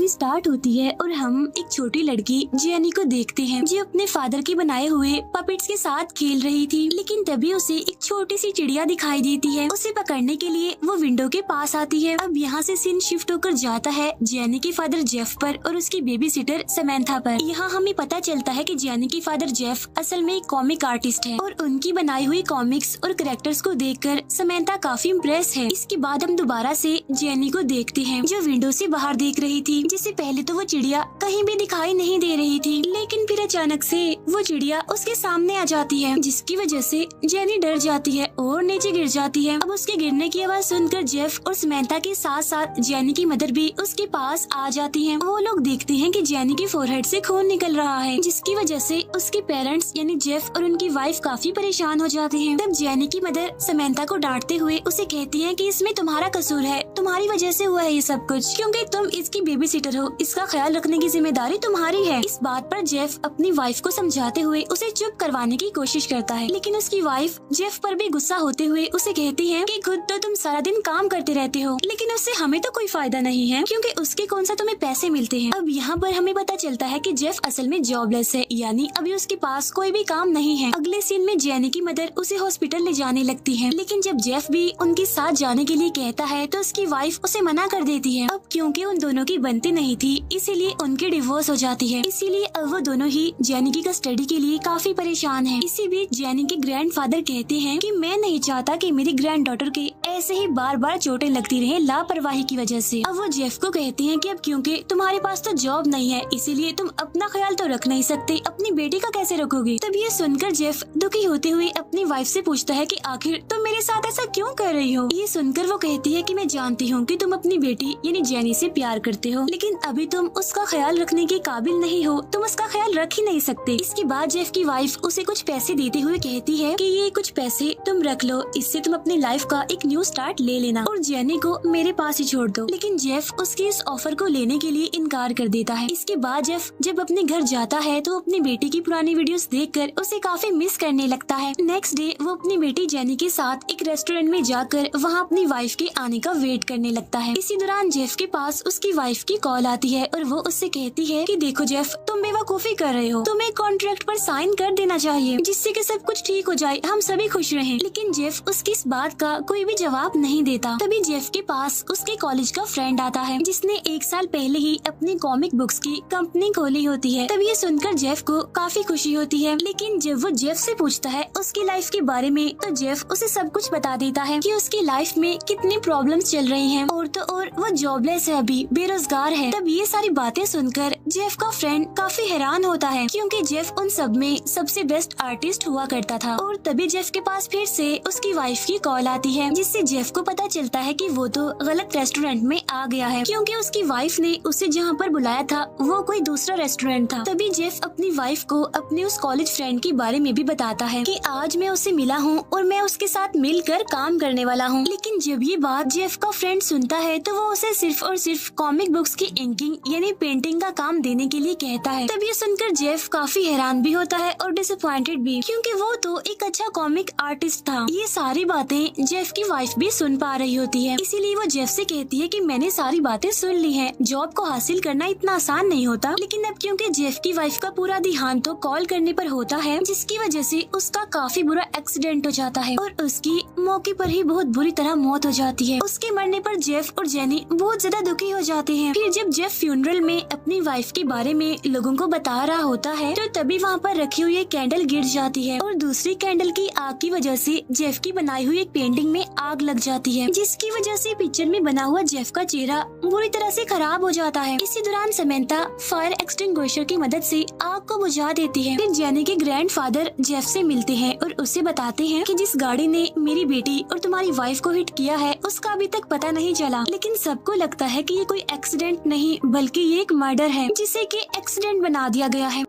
Movie start होती है और हम एक छोटी लड़की जेनी को देखते हैं जो अपने फादर के बनाए हुए पपेट्स के साथ खेल रही थी। लेकिन तभी उसे एक छोटी सी चिड़िया दिखाई देती है। उसे पकड़ने के लिए वो विंडो के पास आती है। अब यहाँ से सीन शिफ्ट होकर जाता है जेनी के फादर जेफ पर और उसकी बेबी सिटर समंथा पर। यहाँ हमें पता चलता है कि जेनी के फादर जेफ असल में एक कॉमिक आर्टिस्ट है और उनकी बनाई हुई कॉमिक्स और कैरेक्टर्स को देखकर समंथा काफी इम्प्रेस है। इसके बाद हम दोबारा से जेनी को देखते हैं जो विंडो से बाहर देख रही थी। जिससे पहले तो वो चिड़िया कहीं भी दिखाई नहीं दे रही थी, लेकिन फिर अचानक से वो चिड़िया उसके सामने आ जाती है, जिसकी वजह से जेनी डर जाती है और नीचे गिर जाती है। अब उसके गिरने की आवाज सुनकर जेफ और समंथा के साथ साथ जेनी की मदर भी उसके पास आ जाती है। वो लोग देखते हैं कि जेनी की फोरहेड से खून निकल रहा है, जिसकी वजह से उसके पेरेंट्स यानी जेफ और उनकी वाइफ काफी परेशान हो जाते हैं। तब जेनी की मदर समंथा को डांटते हुए उसे कहती है कि इसमें तुम्हारा कसूर है, तुम्हारी वजह से हुआ है ये सब कुछ, क्योंकि तुम इसकी बेबी सिटर हो, इसका ख्याल रखने की जिम्मेदारी तुम्हारी है। इस बात पर जेफ अपनी वाइफ को समझाते हुए उसे चुप करवाने की कोशिश करता है, लेकिन उसकी वाइफ जेफ पर भी गुस्सा होते हुए उसे कहती है कि खुद तो तुम सारा दिन काम करते रहते हो, लेकिन उससे हमें तो कोई फायदा नहीं है क्योंकि उसके कौन सा तुम्हें पैसे मिलते हैं। अब यहाँ पर हमें पता चलता है कि जेफ असल में जॉबलेस है, यानी अभी उसके पास कोई भी काम नहीं है। अगले सीन में जेनी की मदर उसे हॉस्पिटल ले जाने लगती है, लेकिन जब जेफ भी उनके साथ जाने के लिए कहता है तो उसकी वाइफ उसे मना कर देती है। अब क्योंकि उन दोनों की बनती नहीं थी इसीलिए उनकी डिवोर्स हो जाती है। इसीलिए अब वो दोनों ही जेनी की कस्टडी के लिए काफी परेशान हैं। इसी बीच जेनी के ग्रैंडफादर कहते हैं कि मैं नहीं चाहता कि मेरी ग्रैंड डॉटर के ऐसे ही बार बार चोटें लगती रहे लापरवाही की वजह से। अब वो जेफ को कहते हैं कि अब क्योंकि तुम्हारे पास तो जॉब नहीं है इसीलिए तुम अपना ख्याल तो रख नहीं सकते, अपनी बेटी का कैसे रखोगे। तब ये सुनकर जेफ दुखी होते हुए अपनी वाइफ से पूछता है कि आखिर तुम मेरे साथ ऐसा क्यों कर रही हो। ये सुनकर वो कहती है कि मैं जानती हूँ कि तुम अपनी बेटी यानी जेनी से प्यार करते हो, लेकिन अभी तुम उसका ख्याल रखने के काबिल नहीं हो, तुम उसका ख्याल रख ही नहीं सकते। इसके बाद जेफ की वाइफ उसे कुछ पैसे देते हुए कहती है कि ये कुछ पैसे तुम रख लो, इससे तुम अपनी लाइफ का एक न्यू स्टार्ट ले लेना और जेनी को मेरे पास ही छोड़ दो। लेकिन जेफ उसकी इस ऑफर को लेने के लिए इनकार कर देता है। इसके बाद जेफ जब अपने घर जाता है तो अपनी बेटी की पुरानी वीडियोस देखकर उसे काफी मिस करने लगता है। नेक्स्ट डे वो अपनी बेटी जेनी के साथ एक रेस्टोरेंट में जाकर वहाँ अपनी वाइफ के आने का वेट करने लगता है। इसी दौरान जेफ के पास उसकी वाइफ की कॉल आती है और वो उससे कहती है कि देखो जेफ, तुम बेवकूफी कर रहे हो, तुम्हें कॉन्ट्रैक्ट पर साइन कर देना चाहिए जिससे कि सब कुछ ठीक हो जाए, हम सभी खुश रहें। लेकिन जेफ उसकी इस बात का कोई भी जवाब नहीं देता। तभी जेफ के पास उसके कॉलेज का फ्रेंड आता है जिसने 1 साल पहले ही अपनी कॉमिक बुक्स की कंपनी खोली होती है। तभी ये सुनकर जेफ को काफी खुशी होती है, लेकिन जब वो जेफ से पूछता है उसकी लाइफ के बारे में तो जेफ उसे सब कुछ बता देता है कि उसकी लाइफ में कितनी प्रॉब्लम्स चल रही हैं और तो और वो जॉबलेस है, अभी बेरोजगार है। तब ये सारी बातें सुनकर जेफ का फ्रेंड काफी हैरान होता है क्योंकि जेफ उन सब में सबसे बेस्ट आर्टिस्ट हुआ करता था। और तभी जेफ के पास फिर से उसकी वाइफ की कॉल आती है जिससे जेफ को पता चलता है कि वो तो गलत रेस्टोरेंट में आ गया है क्योंकि उसकी वाइफ ने उसे जहाँ पर बुलाया था वो कोई दूसरा रेस्टोरेंट था। तभी जेफ अपनी वाइफ को अपने उस कॉलेज फ्रेंड के बारे में भी बताता है कि आज मैं उससे मिला हूँ और मैं उसके साथ मिलकर काम करने वाला हूँ। लेकिन जब ये बात जेफ का फ्रेंड सुनता है तो वो उसे सिर्फ और सिर्फ कॉमिक बुक्स की इंकिंग यानी पेंटिंग का काम देने के लिए कहता है। तब ये सुनकर जेफ काफी हैरान भी होता है और डिसअपॉइंटेड भी क्योंकि वो तो एक अच्छा कॉमिक आर्टिस्ट था। ये सारी बातें जेफ की वाइफ भी सुन पा रही होती है, इसीलिए वो जेफ से कहती है कि मैंने सारी बातें सुन ली हैं, जॉब को हासिल करना इतना आसान नहीं होता। लेकिन अब क्योंकि जेफ की वाइफ का पूरा ध्यान तो कॉल करने पर होता है जिसकी वजह से उसका काफी बुरा एक्सीडेंट हो जाता है और उसकी मौके पर ही बहुत बुरी तरह मौत हो जाती है। उसके मरने पर जेफ और जेनी बहुत ज्यादा दुखी हो जाते हैं। फिर जब जेफ फ्यूनरल में अपनी वाइफ के बारे में लोगों को बता रहा होता है तो तभी वहाँ पर रखी हुई एक कैंडल गिर जाती है और दूसरी कैंडल की आग की वजह से जेफ की बनाई हुई एक पेंटिंग में आग लग जाती है, जिसकी वजह से पिक्चर में बना हुआ जेफ का चेहरा बुरी तरह से खराब हो जाता है। इसी दौरान समंथा फायर एक्सटिंग्विशर की मदद से आग को बुझा देती है। फिर जेनी के ग्रैंडफादर जेफ से मिलते हैं और उसे बताते हैं कि जिस गाड़ी ने मेरी बेटी और तुम्हारी वाइफ को हिट किया है उसका अभी तक पता नहीं चला, लेकिन सबको लगता है कि ये कोई एक्सीडेंट नहीं बल्कि ये एक मर्डर है जिसे कि एक्सीडेंट बना दिया गया है।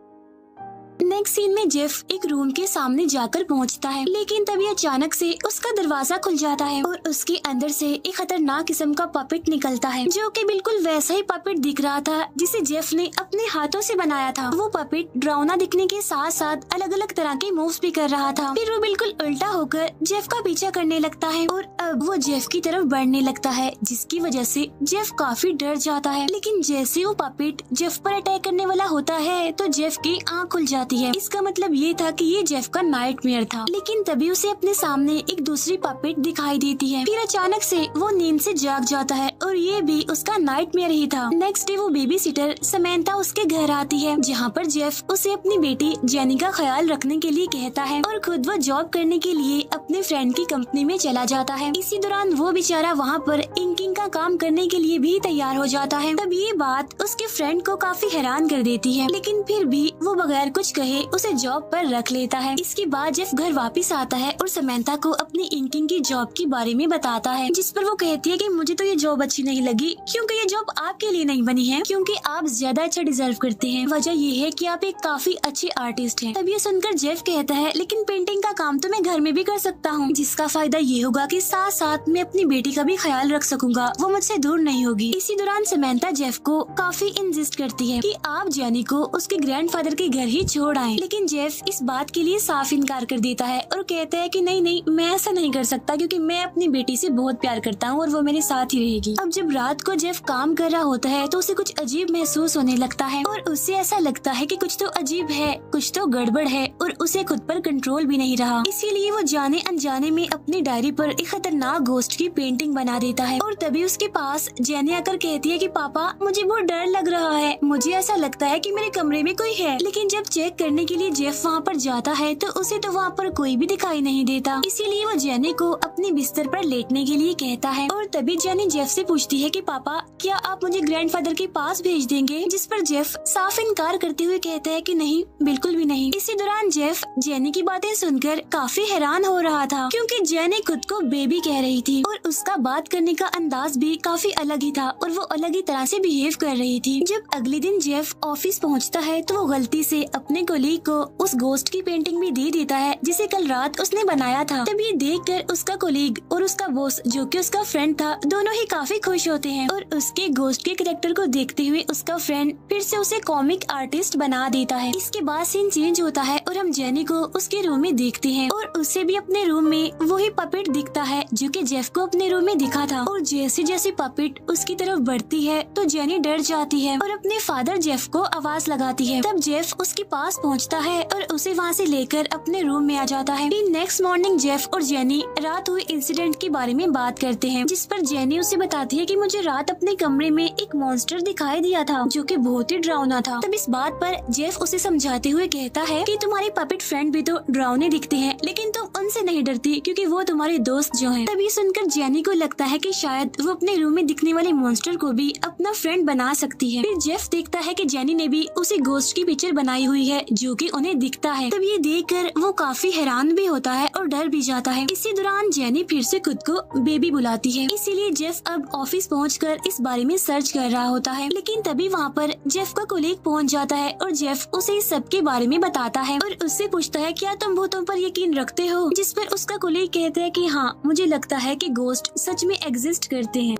नेक्स्ट सीन में जेफ एक रूम के सामने जाकर पहुंचता है, लेकिन तभी अचानक से उसका दरवाजा खुल जाता है और उसके अंदर से एक खतरनाक किस्म का पपेट निकलता है, जो कि बिल्कुल वैसा ही पपेट दिख रहा था जिसे जेफ ने अपने हाथों से बनाया था। वो पपेट डरावना दिखने के साथ साथ अलग अलग तरह के मूव्स भी कर रहा था। फिर वो बिल्कुल उल्टा होकर जेफ का पीछा करने लगता है और अब वो जेफ की तरफ बढ़ने लगता है, जिसकी वजह से जेफ काफी डर जाता है। लेकिन जैसे वो पपेट जेफ पर अटैक करने वाला होता है तो जेफ की आँख खुल जाती है। इसका मतलब ये था कि ये जेफ का नाइटमेयर था। लेकिन तभी उसे अपने सामने एक दूसरी पपेट दिखाई देती है। फिर अचानक से वो नींद से जाग जाता है और ये भी उसका नाइटमेयर ही था। नेक्स्ट डे वो बेबी सिटर समैंथा उसके घर आती है, जहाँ पर जेफ उसे अपनी बेटी जेनी का ख्याल रखने के लिए कहता है और खुद वो जॉब करने के लिए अपने फ्रेंड की कंपनी में चला जाता है। इसी दौरान वो बेचारा वहाँ पर इंकिंग का काम करने के लिए भी तैयार हो जाता है। तब ये बात उसके फ्रेंड को काफी हैरान कर देती है, लेकिन फिर भी वो बगैर कुछ कहे उसे जॉब पर रख लेता है। इसके बाद जेफ घर वापस आता है और समैंथा को अपनी इंकिंग की जॉब के बारे में बताता है, जिस पर वो कहती है कि मुझे तो ये जॉब अच्छी नहीं लगी क्योंकि ये जॉब आपके लिए नहीं बनी है, क्योंकि आप ज्यादा अच्छा डिजर्व करते हैं। वजह ये है कि आप एक काफी अच्छे आर्टिस्ट हैं। तब ये सुनकर जेफ कहता है लेकिन पेंटिंग का काम तो मैं घर में भी कर सकता हूँ, जिसका फायदा ये होगा कि साथ साथ मैं अपनी बेटी का भी ख्याल रख सकूंगा, वो मुझसे दूर नहीं होगी। इसी दौरान समैंथा जेफ को काफी इंसिस्ट करती है कि आप जेनी को उसके ग्रैंडफादर के घर ही छोड़ आएं, लेकिन जेफ इस बात के लिए साफ इनकार कर देता है और कहता है कि नहीं मैं ऐसा नहीं कर सकता, क्योंकि मैं अपनी बेटी से बहुत प्यार करता हूँ और वो मेरे साथ ही रहेगी। अब जब रात को जेफ काम कर रहा होता है तो उसे कुछ अजीब महसूस होने लगता है और उससे ऐसा लगता है कि कुछ तो अजीब है, कुछ तो गड़बड़ है और उसे खुद पर कंट्रोल भी नहीं रहा। इसीलिए वो जाने अनजाने में अपनी डायरी पर एक खतरनाक घोस्ट की पेंटिंग बना देता है और तभी उसके पास जेनी आकर कहती है कि पापा मुझे बहुत डर लग रहा है, मुझे ऐसा लगता है कि मेरे कमरे में कोई है। लेकिन जब चेक करने के लिए जेफ वहाँ पर जाता है तो उसे तो वहाँ पर कोई भी दिखाई नहीं देता। इसीलिए वो जेनी को अपने बिस्तर पर लेटने के लिए कहता है और तभी जेनी जेफ से पूछती है कि पापा क्या आप मुझे ग्रैंडफादर के पास भेज देंगे, जिस पर जेफ साफ इनकार करते हुए कहता है कि नहीं, बिल्कुल भी नहीं। इसी दौरान जेफ जेनी की बातें सुनकर काफी हैरान हो रहा था, क्योंकि जेनी खुद को बेबी कह रही थी और उसका बात करने का अंदाज भी काफी अलग ही था और वो अलग ही तरह से बिहेव कर रही थी। जब अगले दिन जेफ ऑफिस पहुंचता है तो वो गलती से अपने कोलीग को उस घोस्ट की पेंटिंग भी दे देता है जिसे कल रात उसने बनाया था। तब ये देखकर उसका कोलीग और उसका बॉस जो कि उसका फ्रेंड था, दोनों ही काफी खुश होते हैं और उसके घोस्ट के कैरेक्टर को देखते हुए उसका फ्रेंड फिर से उसे कॉमिक आर्टिस्ट बना देता है। इसके बाद सीन चेंज होता है और हम जेनी को उसके रूम में देखते हैं और उसे भी अपने रूम में वही पपेट दिखता है जो कि जेफ को अपने रूम में दिखा था। और जैसे जैसे पपेट उसकी तरफ बढ़ती है तो जेनी डर जाती है और अपने फादर जेफ को आवाज लगाती है। तब जेफ उसके पास पहुंचता है और उसे वहां से लेकर अपने रूम में आ जाता है। नेक्स्ट मॉर्निंग जेफ और जेनी रात हुए इंसिडेंट के बारे में बात करते हैं, जिस पर जेनी उसे बताती है कि मुझे रात अपने कमरे में एक मॉन्स्टर दिखाई दिया था जो कि बहुत ही डरावना था। तब इस बात पर जेफ उसे समझाते हुए कहता है कि तुम्हारे पपेट फ्रेंड भी तो डरावने दिखते हैं, लेकिन तुम उनसे नहीं डरती क्योंकि वो तुम्हारे दोस्त जो हैं। तभी सुनकर जेनी को लगता है कि शायद वो अपने रूम में दिखने वाले मॉन्स्टर को भी अपना फ्रेंड बना सकती है। फिर जेफ देखता है कि जेनी ने भी उसी घोस्ट की पिक्चर बनाई हुई है जो कि उन्हें दिखता है। तब ये देखकर वो काफी हैरान भी होता है और डर भी जाता है। इसी दौरान जेनी फिर से खुद को बेबी बुलाती है, इसीलिए जेफ अब ऑफिस पहुंचकर इस बारे में सर्च कर रहा होता है। लेकिन तभी वहाँ पर जेफ का कोलीग पहुंच जाता है और जेफ उसे इस सब के बारे में बताता है और उससे पूछता है क्या तुम भूतों पर यकीन रखते हो, जिस पर उसका कोलीग कहता है कि हाँ, मुझे लगता है कि घोस्ट सच में एग्जिस्ट करते हैं।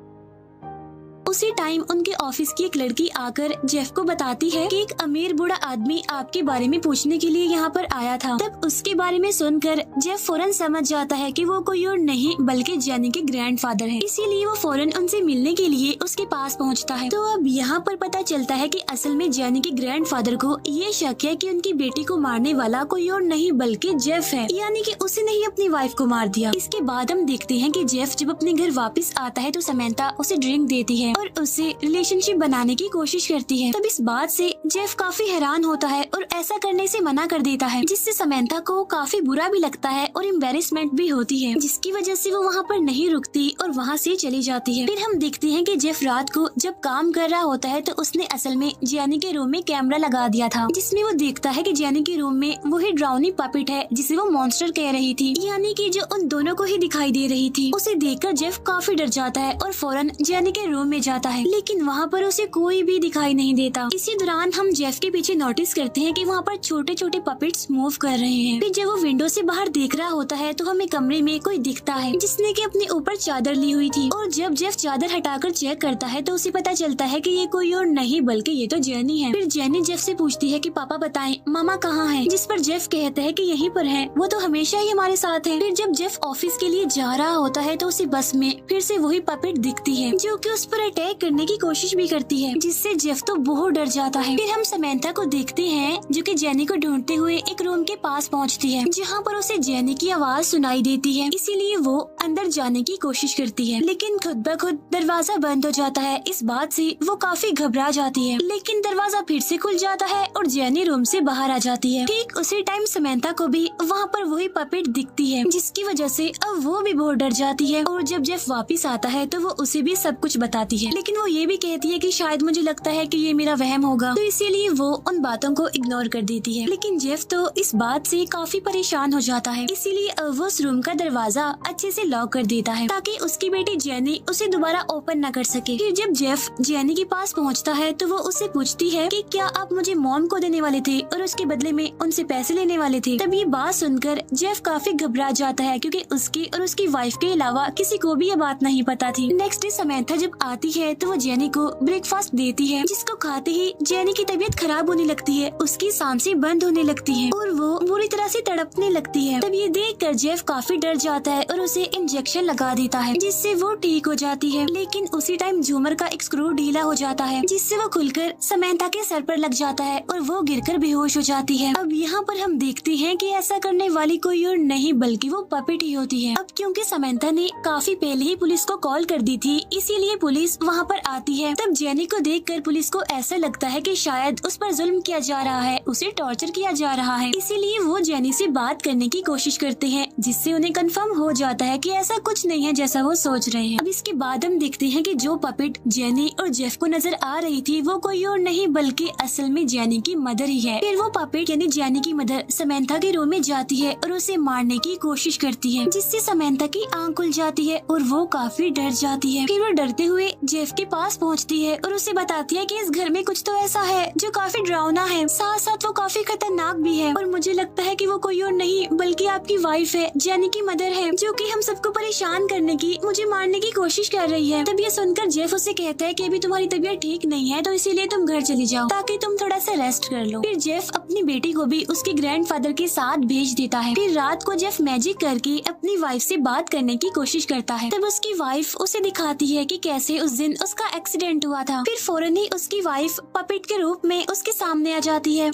उसी टाइम उनके ऑफिस की एक लड़की आकर जेफ को बताती है कि एक अमीर बूढ़ा आदमी आपके बारे में पूछने के लिए यहाँ पर आया था। तब उसके बारे में सुनकर जेफ फौरन समझ जाता है कि वो कोई और नहीं बल्कि जेनी के ग्रैंडफादर हैं। इसीलिए वो फौरन उनसे मिलने के लिए उसके पास पहुँचता है। तो अब यहाँ पर पता चलता है कि असल में जेनी के ग्रैंडफादर को ये शक है कि उनकी बेटी को मारने वाला कोई और नहीं बल्कि जेफ है, यानी कि उसने ही अपनी वाइफ को मार दिया। इसके बाद हम देखते हैं कि जेफ जब अपने घर वापस आता है तो समैंथा उसे ड्रिंक देती है और उससे रिलेशनशिप बनाने की कोशिश करती है। तब इस बात से जेफ काफी हैरान होता है और ऐसा करने से मना कर देता है, जिससे समैंथा को काफी बुरा भी लगता है और एम्बेरसमेंट भी होती है, जिसकी वजह से वो वहाँ पर नहीं रुकती और वहाँ से चली जाती है। फिर हम देखते हैं कि जेफ रात को जब काम कर रहा होता है तो उसने असल में जेनी के रूम में कैमरा लगा दिया था, जिसमें वो देखता है कि जेनी के रूम में वही ड्राउनी पपेट है जिसे वो मॉन्स्टर कह रही थी, यानी कि जो उन दोनों को ही दिखाई दे रही थी। उसे देखकर जेफ काफी डर जाता है और फौरन जेनी के रूम में जाता है, लेकिन वहाँ पर उसे कोई भी दिखाई नहीं देता। इसी दौरान हम जेफ के पीछे नोटिस करते हैं कि वहाँ पर छोटे छोटे पपेट्स मूव कर रहे हैं। फिर जब वो विंडो से बाहर देख रहा होता है तो हमें कमरे में कोई दिखता है जिसने कि अपने ऊपर चादर ली हुई थी, और जब जेफ चादर हटाकर चेक करता है तो उसे पता चलता है कि ये कोई और नहीं बल्कि ये तो जेनी है। फिर जेनी जेफ से पूछती है कि पापा बताएं मामा कहाँ हैं, जिस पर जेफ कहता है कि यहीं पर है, वो तो हमेशा ही हमारे साथ है। फिर जब जेफ ऑफिस के लिए जा रहा होता है तो उसे बस में फिर से वही पपेट दिखती है जो कि उस पर अटैक करने की कोशिश भी करती है, जिससे जेफ तो बहुत डर जाता है। फिर हम समंथा को देखते हैं जो कि जेनी को ढूंढते हुए एक रूम के पास पहुंचती है, जहां पर उसे जेनी की आवाज सुनाई देती है, इसीलिए वो अंदर जाने की कोशिश करती है, लेकिन खुद ब खुद दरवाजा बंद हो जाता है। इस बात से वो काफी घबरा जाती है, लेकिन दरवाजा फिर से खुल जाता है और जेनी रूम से बाहर आ जाती है। ठीक उसी टाइम समंथा को भी वहाँ पर वही पपेट दिखती है, जिसकी वजह से अब वो भी बहुत डर जाती है। और जब जेफ वापिस आता है तो वो उसे भी सब कुछ बताती है, लेकिन वो ये भी कहती है कि शायद मुझे लगता है कि ये मेरा वहम होगा, तो इसीलिए वो उन बातों को इग्नोर कर देती है। लेकिन जेफ तो इस बात से काफी परेशान हो जाता है, इसीलिए वो उस रूम का दरवाजा अच्छे से लॉक कर देता है ताकि उसकी बेटी जेनी उसे दोबारा ओपन न कर सके। फिर जब जेफ जेनी के पास पहुंचता है तो वो उससे पूछती है कि क्या आप मुझे मॉम को देने वाले थे और उसके बदले में उनसे पैसे लेने वाले थे। तब ये बात सुनकर जेफ काफी घबरा जाता है, क्योंकि उसकी और उसकी वाइफ के अलावा किसी को भी ये बात नहीं पता थी। नेक्स्ट डे समंथा जब आती है तो वो जेनी को ब्रेकफास्ट देती है, जिसको खाते ही जेनी की तबीयत खराब होने लगती है, उसकी सांसें बंद होने लगती है और वो बुरी तरह से तड़पने लगती है। तब ये देखकर जेफ काफी डर जाता है और उसे इंजेक्शन लगा देता है, जिससे वो ठीक हो जाती है। लेकिन उसी टाइम झूमर का एक स्क्रू ढीला हो जाता है, जिससे वो खुलकर समंथा के सर पर लग जाता है और वो गिरकर बेहोश हो जाती है। अब यहाँ पर हम देखते हैं कि ऐसा करने वाली कोई और नहीं बल्कि वो पपेट ही होती है। अब क्योंकि समंथा ने काफी पहले ही पुलिस को कॉल कर दी थी, इसीलिए पुलिस वहाँ पर आती है। तब जेनी को देखकर पुलिस को ऐसा लगता है कि शायद उस पर जुल्म किया जा रहा है, उसे टॉर्चर किया जा रहा है, इसीलिए वो जेनी से बात करने की कोशिश करते हैं, जिससे उन्हें कंफर्म हो जाता है कि ऐसा कुछ नहीं है जैसा वो सोच रहे हैं। अब इसके बाद हम देखते हैं कि जो पपेट जेनी और जेफ को नजर आ रही थी वो कोई और नहीं बल्कि असल में जेनी की मदर ही है। फिर वो पपेट यानी जेनी की मदर समंथा के रूम में जाती है और उसे मारने की कोशिश करती है, जिससे समंथा की आंख खुल जाती है और वो काफी डर जाती है। फिर वो डरते हुए जेफ के पास पहुंचती है और उसे बताती है कि इस घर में कुछ तो ऐसा है जो काफी डरावना है, साथ साथ वो काफी खतरनाक भी है, और मुझे लगता है कि वो कोई और नहीं बल्कि आपकी वाइफ है, जेनी की मदर है, जो कि हम सबको परेशान करने की, मुझे मारने की कोशिश कर रही है। तब ये सुनकर जेफ उसे कहता है कि अभी तुम्हारी तबीयत ठीक नहीं है, तो इसीलिए तुम घर चली जाओ ताकि तुम थोड़ा सा रेस्ट कर लो। फिर जेफ अपनी बेटी को भी उसके ग्रैंडफादर के साथ भेज देता है। फिर रात को जेफ मैजिक करके अपनी वाइफ से बात करने की कोशिश करता है। तब उसकी वाइफ उसे दिखाती है कि कैसे उस दिन उसका एक्सीडेंट हुआ था। फिर फौरन ही उसकी वाइफ पपेट के रूप में उसके सामने आ जाती है।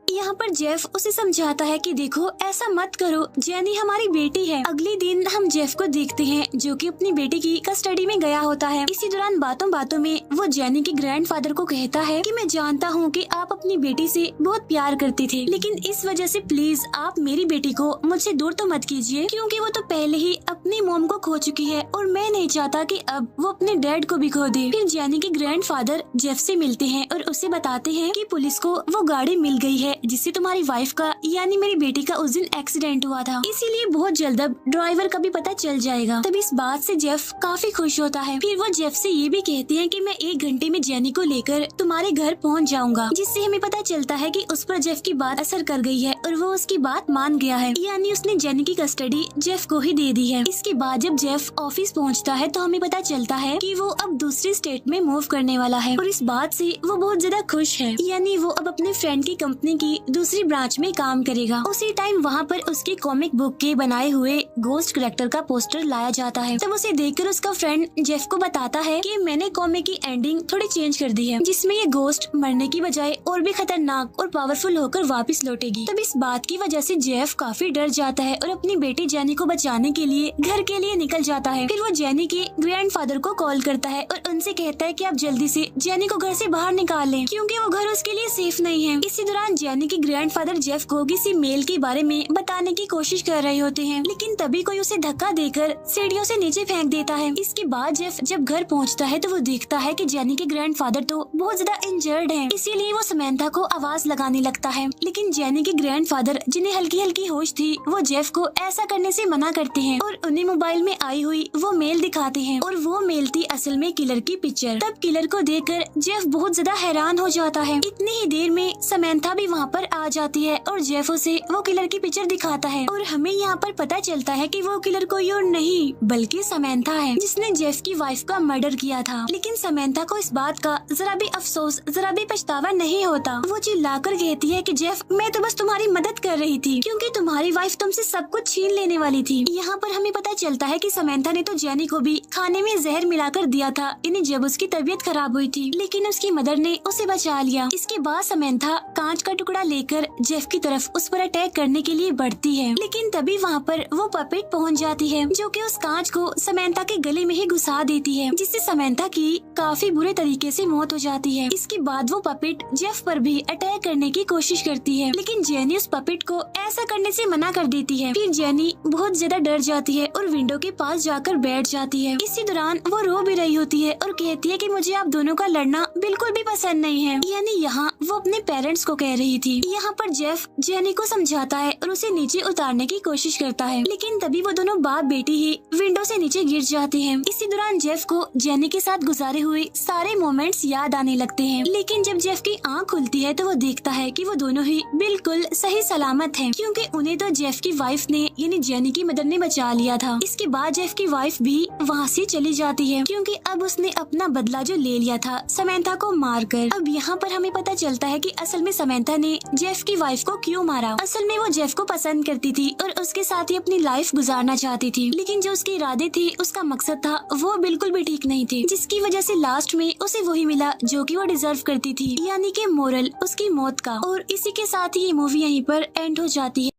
यहाँ पर जेफ उसे समझाता है कि देखो ऐसा मत करो, जेनी हमारी बेटी है। अगले दिन हम जेफ को देखते हैं जो कि अपनी बेटी की कस्टडी में गया होता है। इसी दौरान बातों बातों में वो जेनी के ग्रैंडफादर को कहता है कि मैं जानता हूँ कि आप अपनी बेटी से बहुत प्यार करते थे, लेकिन इस वजह से प्लीज आप मेरी बेटी को मुझसे दूर तो मत कीजिए, क्योंकि वो तो पहले ही अपनी मॉम को खो चुकी है और मैं नहीं चाहता कि अब वो अपने डैड को भी खो दे। फिर जेनी के ग्रैंडफादर जेफ से मिलते हैं और उसे बताते हैं कि पुलिस को वो गाड़ी मिल गई है जिससे तुम्हारी वाइफ का यानी मेरी बेटी का उस दिन एक्सीडेंट हुआ था, इसीलिए बहुत जल्द अब ड्राइवर का भी पता चल जाएगा। तब इस बात से जेफ काफी खुश होता है। फिर वो जेफ से ये भी कहते हैं कि मैं 1 घंटे में जेनी को लेकर तुम्हारे घर पहुंच जाऊंगा, जिससे हमें पता चलता है कि उस पर जेफ की बात असर कर गई है और वो उसकी बात मान गया है, यानी उसने जेनी की कस्टडी जेफ को ही दे दी है। इसके बाद जब जेफ ऑफिस पहुँचता है तो हमें पता चलता है कि वो अब दूसरी स्टेट में मूव करने वाला है, और इस बात से वो बहुत ज्यादा खुश है, यानी वो अब अपने फ्रेंड की कंपनी की दूसरी ब्रांच में काम करेगा। उसी टाइम वहाँ पर उसके कॉमिक बुक के बनाए हुए गोस्ट कैरेक्टर का पोस्टर लाया जाता है। तब उसे देखकर उसका फ्रेंड जेफ को बताता है कि मैंने कॉमिक की एंडिंग थोड़ी चेंज कर दी है, जिसमें ये गोस्ट मरने की बजाय और भी खतरनाक और पावरफुल होकर वापस लौटेगी। तब इस बात की वजह से जेफ काफी डर जाता है और अपनी बेटी जेनी को बचाने के लिए घर के लिए निकल जाता है। फिर वो जेनी के ग्रैंडफादर को कॉल करता है और उनसे कहता है कि आप जल्दी से जेनी को घर से बाहर निकाल लें, क्योंकि वो घर उसके लिए सेफ नहीं है। इसी दौरान जेनी जेनी के ग्रैंडफादर जेफ को किसी मेल के बारे में बताने की कोशिश कर रहे होते हैं, लेकिन तभी कोई उसे धक्का देकर सीढ़ियों से नीचे फेंक देता है। इसके बाद जेफ जब घर पहुंचता है तो वो देखता है कि जेनी के ग्रैंडफादर तो बहुत ज्यादा इंजर्ड हैं, इसीलिए वो समंथा को आवाज लगाने लगता है। लेकिन जेनी के ग्रैंडफादर जिन्हें हल्की हल्की होश थी वो जेफ को ऐसा करने से मना करते हैं और उन्हें मोबाइल में आई हुई वो मेल दिखाते हैं, और वो मेल थी असल में किलर की पिक्चर। तब किलर को देखकर जेफ बहुत ज्यादा हैरान हो जाता है। इतनी ही देर में समंथा भी वहाँ पर आ जाती है और जेफ उसे वो किलर की पिक्चर दिखाता है, और हमें यहाँ पर पता चलता है कि वो किलर कोई और नहीं बल्कि समंथा है, जिसने जेफ की वाइफ का मर्डर किया था। लेकिन समंथा को इस बात का जरा भी अफसोस, जरा भी पछतावा नहीं होता। वो चिल्लाकर कहती है कि जेफ, मैं तो बस तुम्हारी मदद कर रही थी क्योंकि तुम्हारी वाइफ तुमसे सब कुछ छीन लेने वाली थी। यहाँ पर हमें पता चलता है कि समंथा ने तो जेनी को भी खाने में जहर मिलाकर दिया था, इन्हें जब उसकी तबीयत खराब हुई थी, लेकिन उसकी मदर ने उसे बचा लिया। इसके बाद समंथा कांच का टुकड़ा लेकर जेफ की तरफ उस पर अटैक करने के लिए बढ़ती है, लेकिन तभी वहाँ पर वो पपेट पहुँच जाती है जो कि उस कांच को समंथा के गले में ही घुसा देती है, जिससे समंथा की काफी बुरे तरीके से मौत हो जाती है। इसके बाद वो पपेट जेफ पर भी अटैक करने की कोशिश करती है, लेकिन जेनी उस पपेट को ऐसा करने से मना कर देती है। फिर जेनी बहुत ज्यादा डर जाती है और विंडो के पास जाकर बैठ जाती है। इसी दौरान वो रो भी रही होती है और कहती है कि मुझे आप दोनों का लड़ना बिल्कुल भी पसंद नहीं है। यानी यहाँ वो अपने पेरेंट्स को कह रही थी। यहाँ पर जेफ जेनी को समझाता है और उसे नीचे उतारने की कोशिश करता है, लेकिन तभी वो दोनों बाप बेटी ही विंडो से नीचे गिर जाते हैं। इसी दौरान जेफ को जेनी के साथ गुजारे हुए सारे मोमेंट्स याद आने लगते हैं, लेकिन जब जेफ की आंख खुलती है तो वो देखता है कि वो दोनों ही बिल्कुल सही सलामत हैं, क्योंकि उन्हें तो जेफ की वाइफ ने यानी जेनी की मदर ने बचा लिया था। इसके बाद जेफ की वाइफ भी वहाँ से चली जाती है, क्योंकि अब उसने अपना बदला जो ले लिया था समंथा को मारकर। अब यहाँ पर हमें पता चलता है कि असल में समंथा ने जेफ की वाइफ को क्यों मारा। असल में वो जेफ को पसंद करती थी और उसके साथ ही अपनी लाइफ गुजारना चाहती थी, लेकिन जो उसके इरादे थे, उसका मकसद था, वो बिल्कुल भी ठीक नहीं थे, जिसकी वजह से लास्ट में उसे वही मिला जो कि वो डिजर्व करती थी, यानी कि मोरल उसकी मौत का। और इसी के साथ ही ये मूवी यहीं पर एंड हो जाती है।